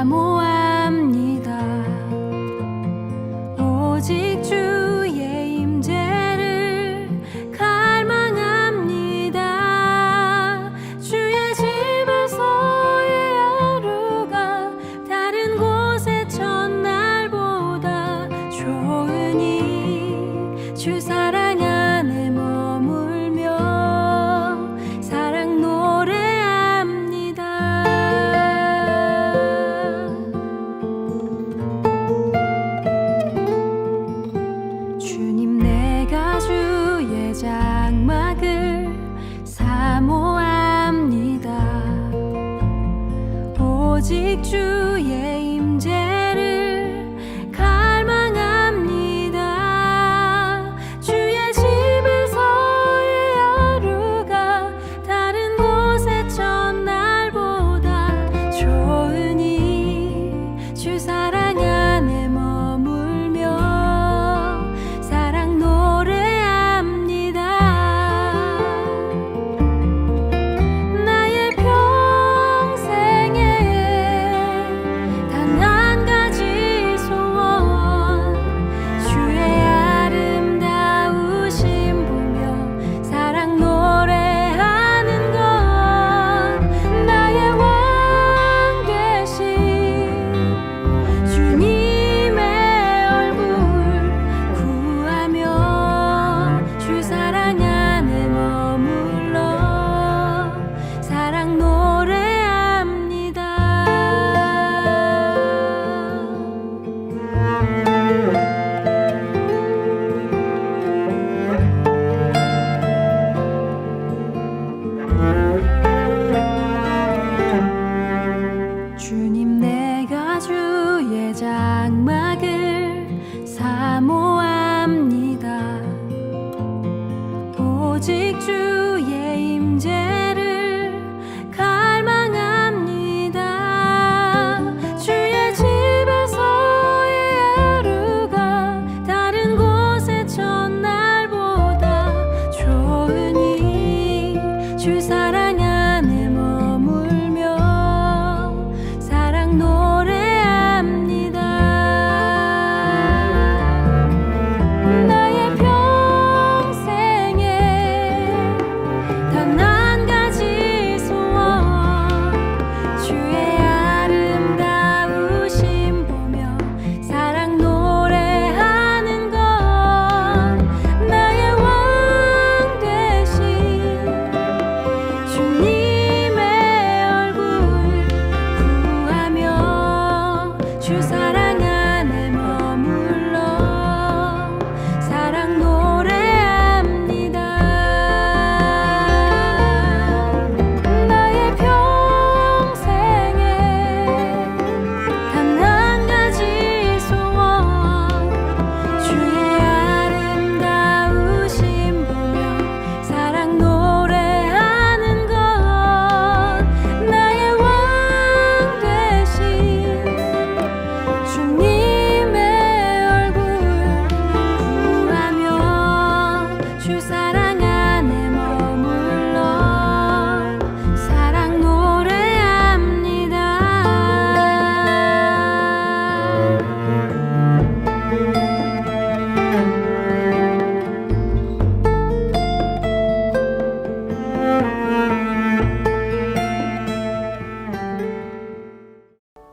사모합니다. 오직 주의 임재를 갈망합니다. 주의 집에서의 하루가 다른 곳의 첫날보다 좋으니 주 사랑 안에 머물며 사랑 노래합니다. 주님, 내가 주의 장막을 사모합니다. 오직 주의 임재를 갈망합니다. 주의 집에서의 하루가 다른 곳의 첫날보다 좋으니 주 사랑 안에 머물며 사랑 노래합니다. 나의 평생에 단 한 가지 소원, 주의 아름다우심 보며 사랑 노래하는 것. 나의 왕 되신 주님의 얼굴 구하며 주 사랑 안에 머물러 사랑 노래합니다. 주님, 내가 주의 장막을 사모합니다. 오직 주의 임재를 갈망합니다. 주의 집에서의 하루가 다른 곳의 첫날보다 좋으니 주 사랑 안에 머물며 사랑 노래합니다. 나의 평생에 단 한 가지 소원, 주의 아름다우심 보며 사랑 노래하는 것. 나의 왕 되신 주님의 얼굴 구하며 주 사랑 안에 머물러 사랑 노래합니다. 나의 평생에 단 한 가지 소원, 주의 아름다우심 보며 사랑 노래하는 것. 나의 왕 되신 주님의 얼굴 구하며 주 사랑 안에 머물러 사랑 노래합니다.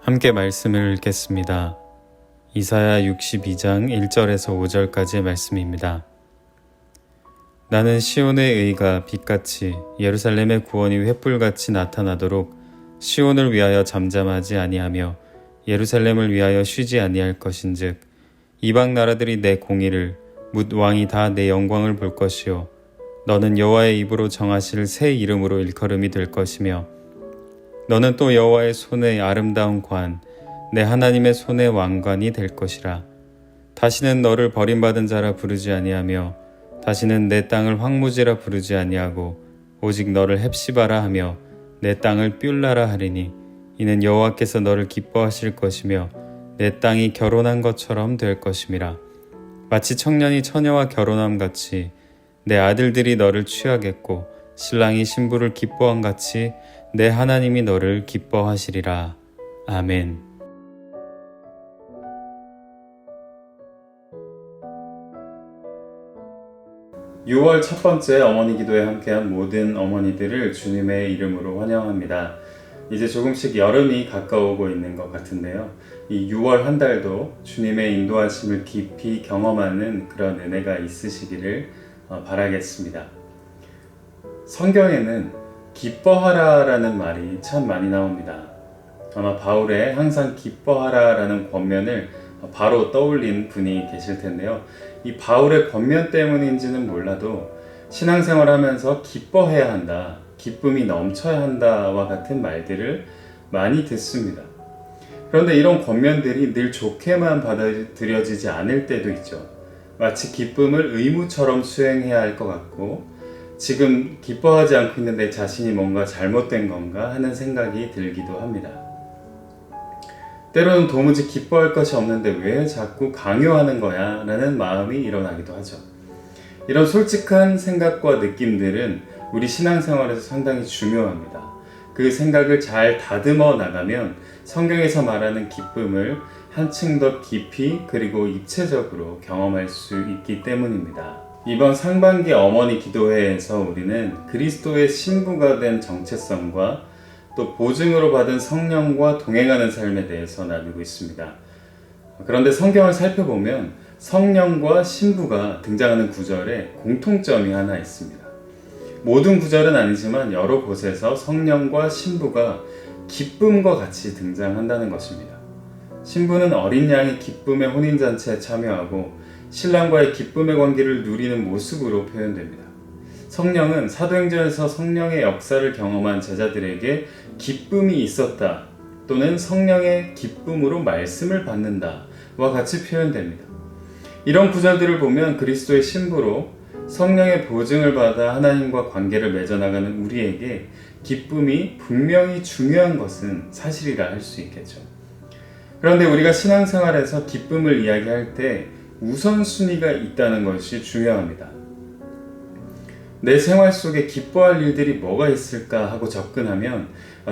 함께 말씀을 읽겠습니다. 이사야 62장 1절에서 5절까지의 말씀입니다. 나는 시온의 의가 빛같이 예루살렘의 구원이 횃불같이 나타나도록 시온을 위하여 잠잠하지 아니하며 예루살렘을 위하여 쉬지 아니할 것인즉 이방 나라들이 내 공의를 뭇 왕이 다 내 영광을 볼 것이요 너는 여호와의 입으로 정하실 새 이름으로 일컬음이 될 것이며 너는 또 여호와의 손의 아름다운 관, 내 하나님의 손의 왕관이 될 것이라. 다시는 너를 버림받은 자라 부르지 아니하며 다시는 내 땅을 황무지라 부르지 아니하고 오직 너를 헵시바라 하며 내 땅을 뷸라라 하리니 이는 여호와께서 너를 기뻐하실 것이며 내 땅이 결혼한 것처럼 될 것임이라. 마치 청년이 처녀와 결혼함 같이 내 아들들이 너를 취하겠고 신랑이 신부를 기뻐함 같이 내 하나님이 너를 기뻐하시리라. 아멘. 6월 첫 번째 어머니 기도에 함께한 모든 어머니들을 주님의 이름으로 환영합니다. 이제 조금씩 여름이 가까우고 있는 것 같은데요. 이 6월 한 달도 주님의 인도하심을 깊이 경험하는 그런 은혜가 있으시기를 바라겠습니다. 성경에는 기뻐하라라는 말이 참 많이 나옵니다. 아마 바울의 항상 기뻐하라라는 권면을 바로 떠올린 분이 계실 텐데요. 이 바울의 권면 때문인지는 몰라도 신앙생활하면서 기뻐해야 한다, 기쁨이 넘쳐야 한다와 같은 말들을 많이 듣습니다. 그런데 이런 권면들이 늘 좋게만 받아들여지지 않을 때도 있죠. 마치 기쁨을 의무처럼 수행해야 할 것 같고 지금 기뻐하지 않고 있는 내 자신이 뭔가 잘못된 건가 하는 생각이 들기도 합니다. 때로는 도무지 기뻐할 것이 없는데 왜 자꾸 강요하는 거야? 라는 마음이 일어나기도 하죠. 이런 솔직한 생각과 느낌들은 우리 신앙생활에서 상당히 중요합니다. 그 생각을 잘 다듬어 나가면 성경에서 말하는 기쁨을 한층 더 깊이 그리고 입체적으로 경험할 수 있기 때문입니다. 이번 상반기 어머니 기도회에서 우리는 그리스도의 신부가 된 정체성과 또 보증으로 받은 성령과 동행하는 삶에 대해서 나누고 있습니다. 그런데 성경을 살펴보면 성령과 신부가 등장하는 구절에 공통점이 하나 있습니다. 모든 구절은 아니지만 여러 곳에서 성령과 신부가 기쁨과 같이 등장한다는 것입니다. 신부는 어린 양의 기쁨의 혼인잔치에 참여하고 신랑과의 기쁨의 관계를 누리는 모습으로 표현됩니다. 성령은 사도행전에서 성령의 역사를 경험한 제자들에게 기쁨이 있었다 또는 성령의 기쁨으로 말씀을 받는다와 같이 표현됩니다. 이런 구절들을 보면 그리스도의 신부로 성령의 보증을 받아 하나님과 관계를 맺어나가는 우리에게 기쁨이 분명히 중요한 것은 사실이라 할 수 있겠죠. 그런데 우리가 신앙생활에서 기쁨을 이야기할 때 우선순위가 있다는 것이 중요합니다. 내 생활 속에 기뻐할 일들이 뭐가 있을까 하고 접근하면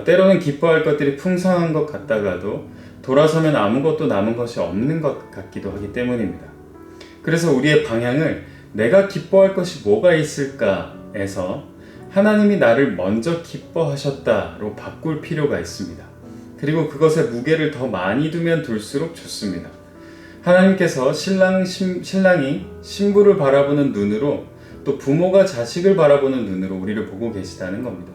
때로는 기뻐할 것들이 풍성한 것 같다가도 돌아서면 아무것도 남은 것이 없는 것 같기도 하기 때문입니다. 그래서 우리의 방향을 내가 기뻐할 것이 뭐가 있을까에서 하나님이 나를 먼저 기뻐하셨다로 바꿀 필요가 있습니다. 그리고 그것에 무게를 더 많이 두면 둘수록 좋습니다. 하나님께서 신랑이 신부를 바라보는 눈으로 또 부모가 자식을 바라보는 눈으로 우리를 보고 계시다는 겁니다.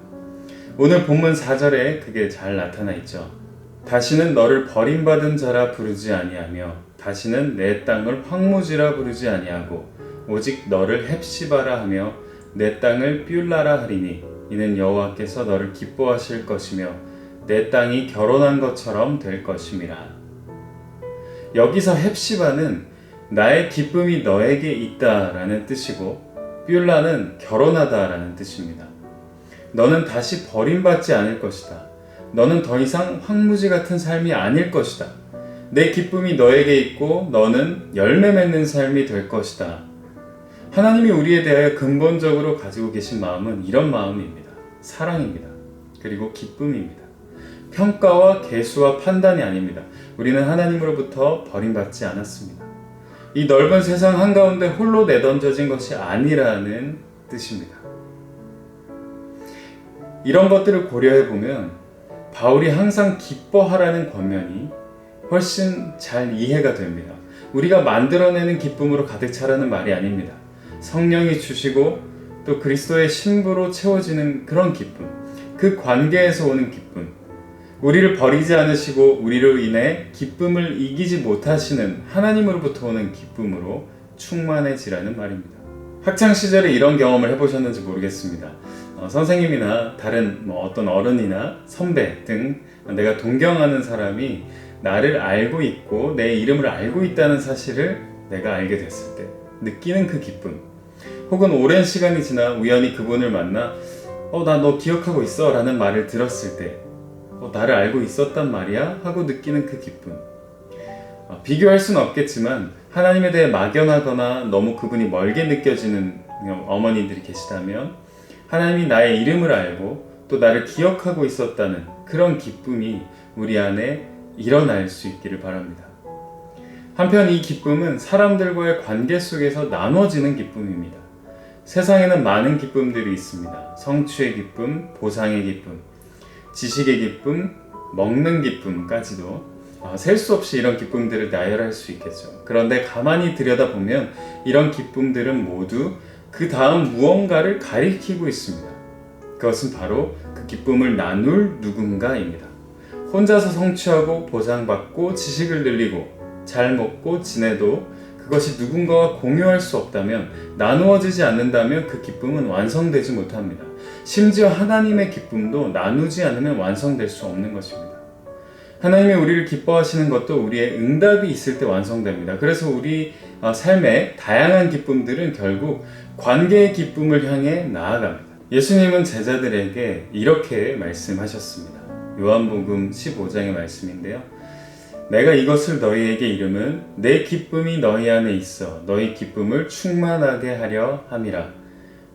오늘 본문 4절에 그게 잘 나타나 있죠. 다시는 너를 버림받은 자라 부르지 아니하며 다시는 내 땅을 황무지라 부르지 아니하고 오직 너를 헵시바라 하며 내 땅을 뷸라라 하리니 이는 여호와께서 너를 기뻐하실 것이며 내 땅이 결혼한 것처럼 될 것임이라. 여기서 헵시바는 나의 기쁨이 너에게 있다라는 뜻이고 뷸라는 결혼하다라는 뜻입니다. 너는 다시 버림받지 않을 것이다. 너는 더 이상 황무지 같은 삶이 아닐 것이다. 내 기쁨이 너에게 있고 너는 열매 맺는 삶이 될 것이다. 하나님이 우리에 대하여 근본적으로 가지고 계신 마음은 이런 마음입니다. 사랑입니다. 그리고 기쁨입니다. 평가와 계수와 판단이 아닙니다. 우리는 하나님으로부터 버림받지 않았습니다. 이 넓은 세상 한가운데 홀로 내던져진 것이 아니라는 뜻입니다. 이런 것들을 고려해 보면 바울이 항상 기뻐하라는 권면이 훨씬 잘 이해가 됩니다. 우리가 만들어내는 기쁨으로 가득 차라는 말이 아닙니다. 성령이 주시고 또 그리스도의 신부로 채워지는 그런 기쁨, 그 관계에서 오는 기쁨, 우리를 버리지 않으시고 우리로 인해 기쁨을 이기지 못하시는 하나님으로부터 오는 기쁨으로 충만해지라는 말입니다. 학창시절에 이런 경험을 해보셨는지 모르겠습니다. 선생님이나 다른 어떤 어른이나 선배 등 내가 동경하는 사람이 나를 알고 있고 내 이름을 알고 있다는 사실을 내가 알게 됐을 때 느끼는 그 기쁨, 혹은 오랜 시간이 지나 우연히 그분을 만나 나 너 기억하고 있어 라는 말을 들었을 때 나를 알고 있었단 말이야? 하고 느끼는 그 기쁨. 비교할 수는 없겠지만 하나님에 대해 막연하거나 너무 그분이 멀게 느껴지는 어머니들이 계시다면 하나님이 나의 이름을 알고 또 나를 기억하고 있었다는 그런 기쁨이 우리 안에 일어날 수 있기를 바랍니다. 한편 이 기쁨은 사람들과의 관계 속에서 나눠지는 기쁨입니다. 세상에는 많은 기쁨들이 있습니다. 성취의 기쁨, 보상의 기쁨, 지식의 기쁨, 먹는 기쁨까지도 셀 수 없이 이런 기쁨들을 나열할 수 있겠죠. 그런데 가만히 들여다보면 이런 기쁨들은 모두 그 다음 무언가를 가리키고 있습니다. 그것은 바로 그 기쁨을 나눌 누군가입니다. 혼자서 성취하고 보상받고 지식을 늘리고 잘 먹고 지내도 그것이 누군가와 공유할 수 없다면, 나누어지지 않는다면 그 기쁨은 완성되지 못합니다. 심지어 하나님의 기쁨도 나누지 않으면 완성될 수 없는 것입니다. 하나님이 우리를 기뻐하시는 것도 우리의 응답이 있을 때 완성됩니다. 그래서 우리 삶의 다양한 기쁨들은 결국 관계의 기쁨을 향해 나아갑니다. 예수님은 제자들에게 이렇게 말씀하셨습니다. 요한복음 15장의 말씀인데요. 내가 이것을 너희에게 이름은 내 기쁨이 너희 안에 있어 너희 기쁨을 충만하게 하려 함이라.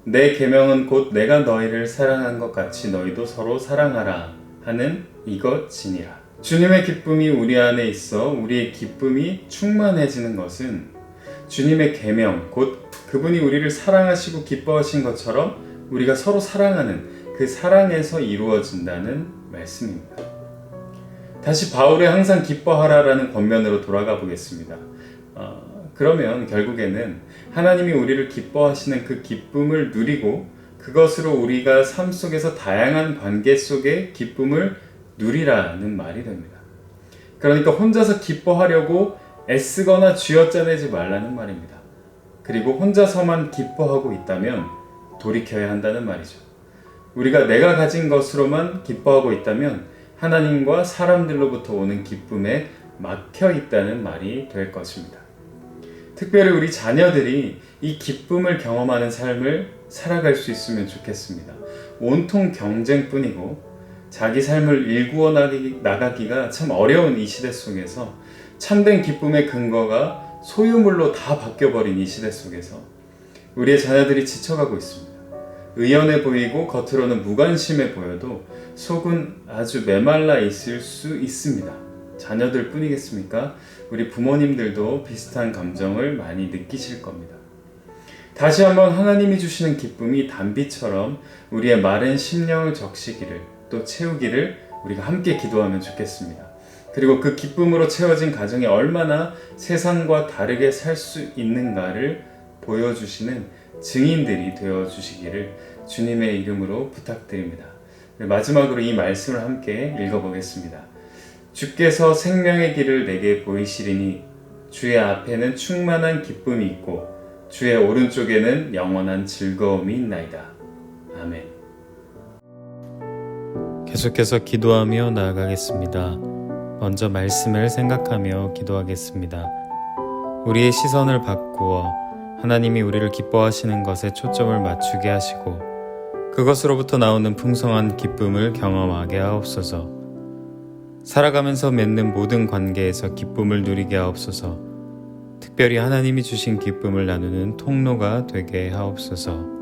내 계명은 곧 내가 너희를 사랑한 것 같이 너희도 서로 사랑하라 하는 이것이니라. 주님의 기쁨이 우리 안에 있어 우리의 기쁨이 충만해지는 것은 주님의 계명, 곧 그분이 우리를 사랑하시고 기뻐하신 것처럼 우리가 서로 사랑하는 그 사랑에서 이루어진다는 말씀입니다. 다시 바울의 항상 기뻐하라라는 권면으로 돌아가 보겠습니다. 그러면 결국에는 하나님이 우리를 기뻐하시는 그 기쁨을 누리고 그것으로 우리가 삶 속에서 다양한 관계 속에 기쁨을 누리라는 말이 됩니다. 그러니까 혼자서 기뻐하려고 애쓰거나 쥐어짜내지 말라는 말입니다. 그리고 혼자서만 기뻐하고 있다면 돌이켜야 한다는 말이죠. 우리가 내가 가진 것으로만 기뻐하고 있다면 하나님과 사람들로부터 오는 기쁨에 막혀 있다는 말이 될 것입니다. 특별히 우리 자녀들이 이 기쁨을 경험하는 삶을 살아갈 수 있으면 좋겠습니다. 온통 경쟁뿐이고 자기 삶을 일구어 나가기가 참 어려운 이 시대 속에서 참된 기쁨의 근거가 소유물로 다 바뀌어버린 이 시대 속에서 우리의 자녀들이 지쳐가고 있습니다. 의연해 보이고 겉으로는 무관심해 보여도 속은 아주 메말라 있을 수 있습니다. 자녀들 뿐이겠습니까? 우리 부모님들도 비슷한 감정을 많이 느끼실 겁니다. 다시 한번 하나님이 주시는 기쁨이 단비처럼 우리의 마른 심령을 적시기를, 또 채우기를 우리가 함께 기도하면 좋겠습니다. 그리고 그 기쁨으로 채워진 가정이 얼마나 세상과 다르게 살 수 있는가를 보여주시는 증인들이 되어주시기를 주님의 이름으로 부탁드립니다. 마지막으로 이 말씀을 함께 읽어보겠습니다. 주께서 생명의 길을 내게 보이시리니 주의 앞에는 충만한 기쁨이 있고 주의 오른쪽에는 영원한 즐거움이 있나이다. 아멘. 계속해서 기도하며 나아가겠습니다. 먼저 말씀을 생각하며 기도하겠습니다. 우리의 시선을 바꾸어 하나님이 우리를 기뻐하시는 것에 초점을 맞추게 하시고 그것으로부터 나오는 풍성한 기쁨을 경험하게 하옵소서. 살아가면서 맺는 모든 관계에서 기쁨을 누리게 하옵소서. 특별히 하나님이 주신 기쁨을 나누는 통로가 되게 하옵소서.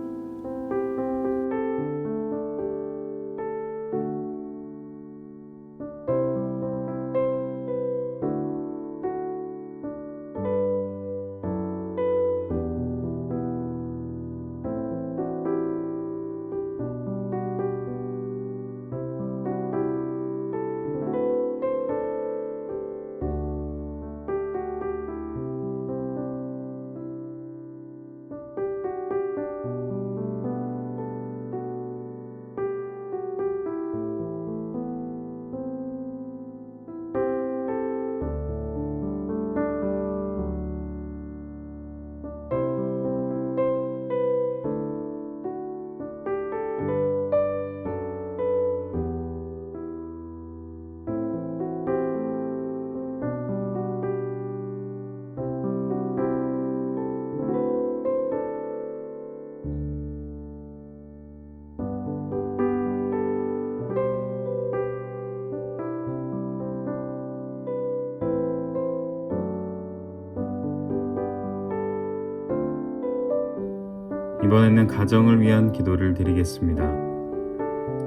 이번에는 가정을 위한 기도를 드리겠습니다.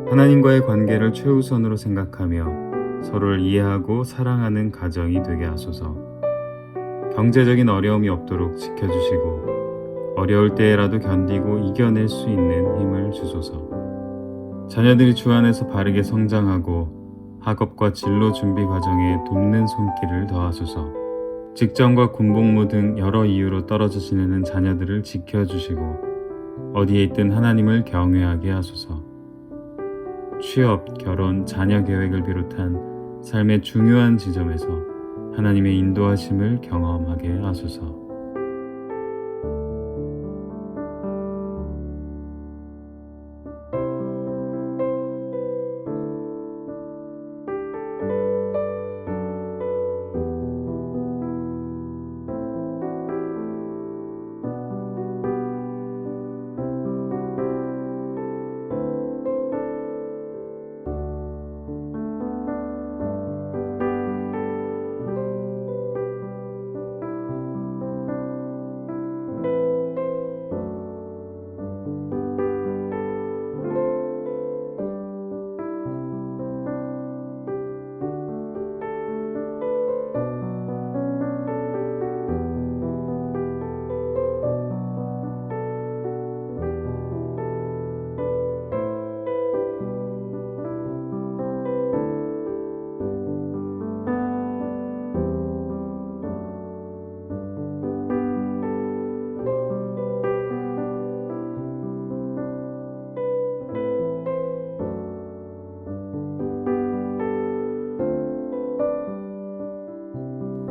하나님과의 관계를 최우선으로 생각하며 서로를 이해하고 사랑하는 가정이 되게 하소서. 경제적인 어려움이 없도록 지켜주시고 어려울 때라도 견디고 이겨낼 수 있는 힘을 주소서. 자녀들이 주 안에서 바르게 성장하고 학업과 진로 준비 과정에 돕는 손길을 더하소서. 직장과 군복무 등 여러 이유로 떨어져 지내는 자녀들을 지켜주시고 어디에 있든 하나님을 경외하게 하소서. 취업, 결혼, 자녀 계획을 비롯한 삶의 중요한 지점에서 하나님의 인도하심을 경험하게 하소서.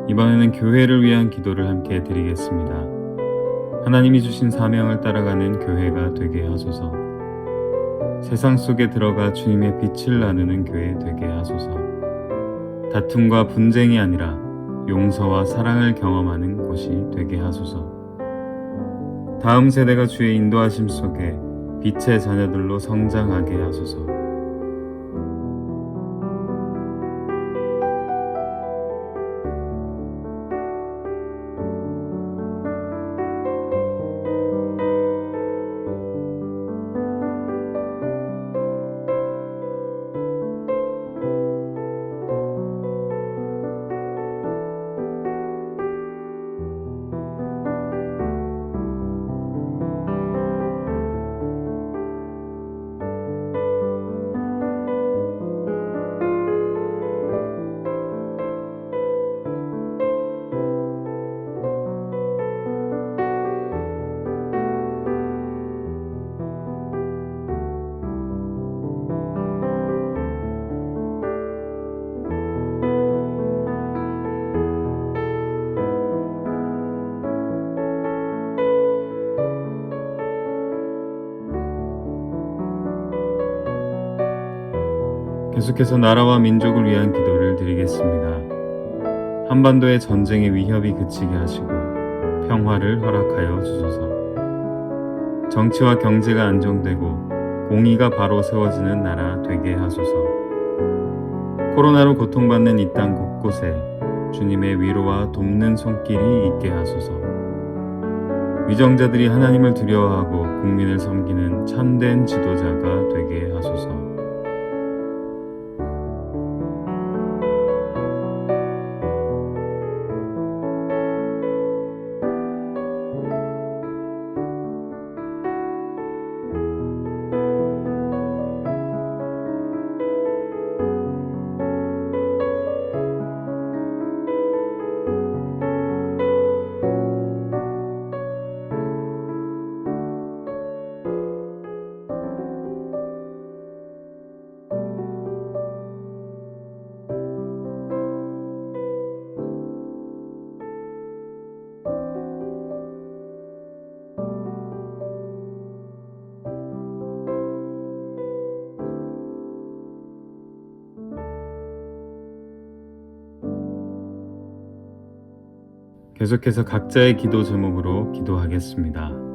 이번에는 교회를 위한 기도를 함께 드리겠습니다. 하나님이 주신 사명을 따라가는 교회가 되게 하소서. 세상 속에 들어가 주님의 빛을 나누는 교회 되게 하소서. 다툼과 분쟁이 아니라 용서와 사랑을 경험하는 곳이 되게 하소서. 다음 세대가 주의 인도하심 속에 빛의 자녀들로 성장하게 하소서. 계속해서 나라와 민족을 위한 기도를 드리겠습니다. 한반도의 전쟁의 위협이 그치게 하시고 평화를 허락하여 주소서. 정치와 경제가 안정되고 공의가 바로 세워지는 나라 되게 하소서. 코로나로 고통받는 이 땅 곳곳에 주님의 위로와 돕는 손길이 있게 하소서. 위정자들이 하나님을 두려워하고 국민을 섬기는 참된 지도자가 되게 하소서. 계속해서 각자의 기도 제목으로 기도하겠습니다.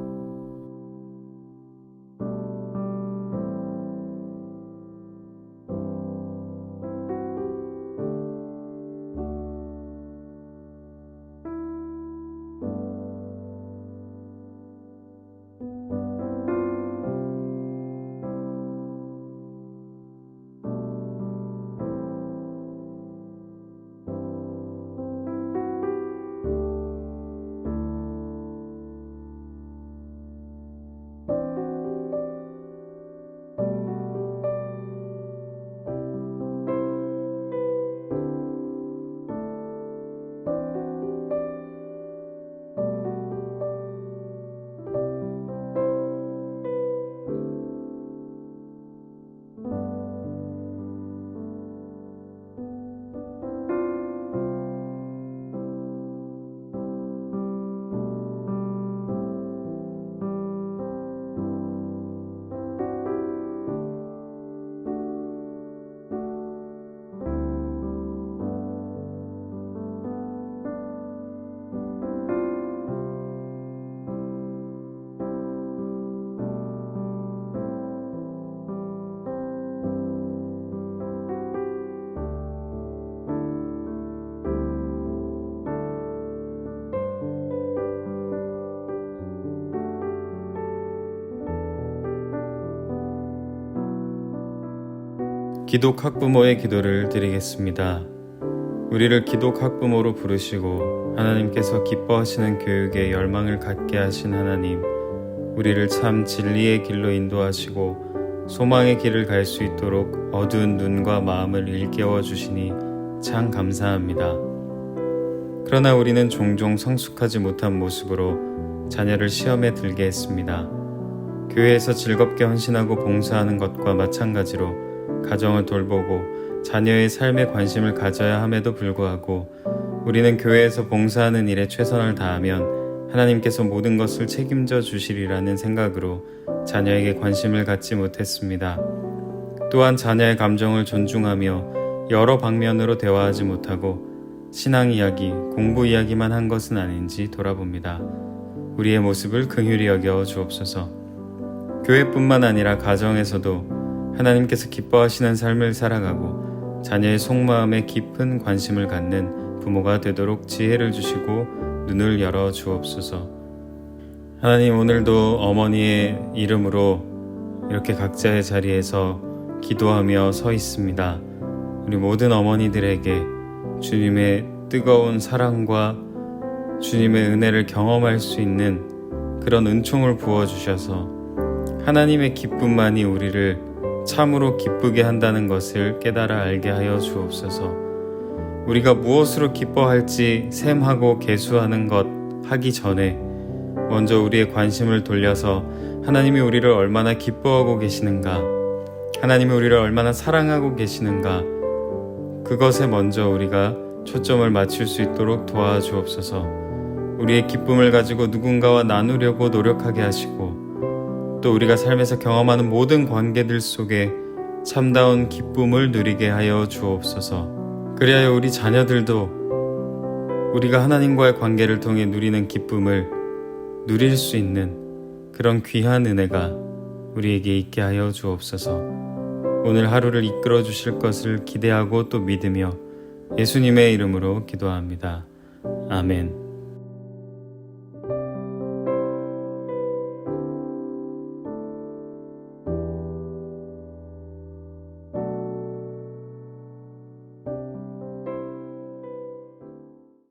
기독 학부모의 기도를 드리겠습니다. 우리를 기독 학부모로 부르시고 하나님께서 기뻐하시는 교육에 열망을 갖게 하신 하나님, 우리를 참 진리의 길로 인도하시고 소망의 길을 갈 수 있도록 어두운 눈과 마음을 일깨워 주시니 참 감사합니다. 그러나 우리는 종종 성숙하지 못한 모습으로 자녀를 시험에 들게 했습니다. 교회에서 즐겁게 헌신하고 봉사하는 것과 마찬가지로 가정을 돌보고 자녀의 삶에 관심을 가져야 함에도 불구하고 우리는 교회에서 봉사하는 일에 최선을 다하면 하나님께서 모든 것을 책임져 주시리라는 생각으로 자녀에게 관심을 갖지 못했습니다. 또한 자녀의 감정을 존중하며 여러 방면으로 대화하지 못하고 신앙 이야기, 공부 이야기만 한 것은 아닌지 돌아봅니다. 우리의 모습을 긍휼히 여겨 주옵소서. 교회뿐만 아니라 가정에서도 하나님께서 기뻐하시는 삶을 살아가고 자녀의 속마음에 깊은 관심을 갖는 부모가 되도록 지혜를 주시고 눈을 열어 주옵소서. 하나님, 오늘도 어머니의 이름으로 이렇게 각자의 자리에서 기도하며 서 있습니다. 우리 모든 어머니들에게 주님의 뜨거운 사랑과 주님의 은혜를 경험할 수 있는 그런 은총을 부어주셔서 하나님의 기쁨만이 우리를 참으로 기쁘게 한다는 것을 깨달아 알게 하여 주옵소서. 우리가 무엇으로 기뻐할지 셈하고 계수하는 것 하기 전에 먼저 우리의 관심을 돌려서 하나님이 우리를 얼마나 기뻐하고 계시는가, 하나님이 우리를 얼마나 사랑하고 계시는가, 그것에 먼저 우리가 초점을 맞출 수 있도록 도와주옵소서. 우리의 기쁨을 가지고 누군가와 나누려고 노력하게 하시고 또 우리가 삶에서 경험하는 모든 관계들 속에 참다운 기쁨을 누리게 하여 주옵소서. 그리하여 우리 자녀들도 우리가 하나님과의 관계를 통해 누리는 기쁨을 누릴 수 있는 그런 귀한 은혜가 우리에게 있게 하여 주옵소서. 오늘 하루를 이끌어 주실 것을 기대하고 또 믿으며 예수님의 이름으로 기도합니다. 아멘.